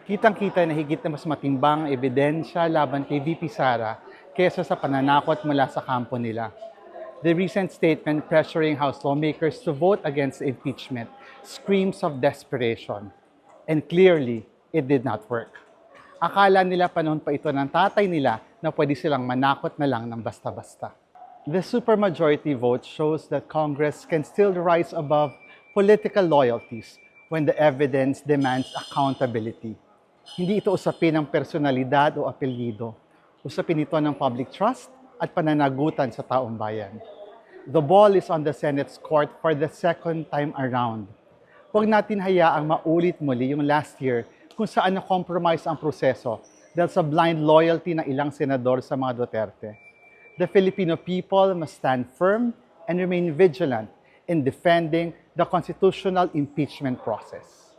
Kitang-kita na higit na mas matimbang ang ebidensya laban kay VP Sara kesa sa pananakot mula sa kampo nila. The recent statement pressuring House lawmakers to vote against impeachment screams of desperation. And clearly, it did not work. Akala nila panahon pa ito ng tatay nila na pwede silang manakot na lang ng basta-basta. The supermajority vote shows that Congress can still rise above political loyalties when the evidence demands accountability. Hindi ito usapin ng personalidad o apelyido. Usapin ito ng public trust at pananagutan sa taong bayan. The ball is on the Senate's court for the second time around. Huwag natin hayaang maulit muli yung last year kung saan na-compromise ang proseso dahil sa blind loyalty ng ilang senador sa mga Duterte. The Filipino people must stand firm and remain vigilant in defending the constitutional impeachment process.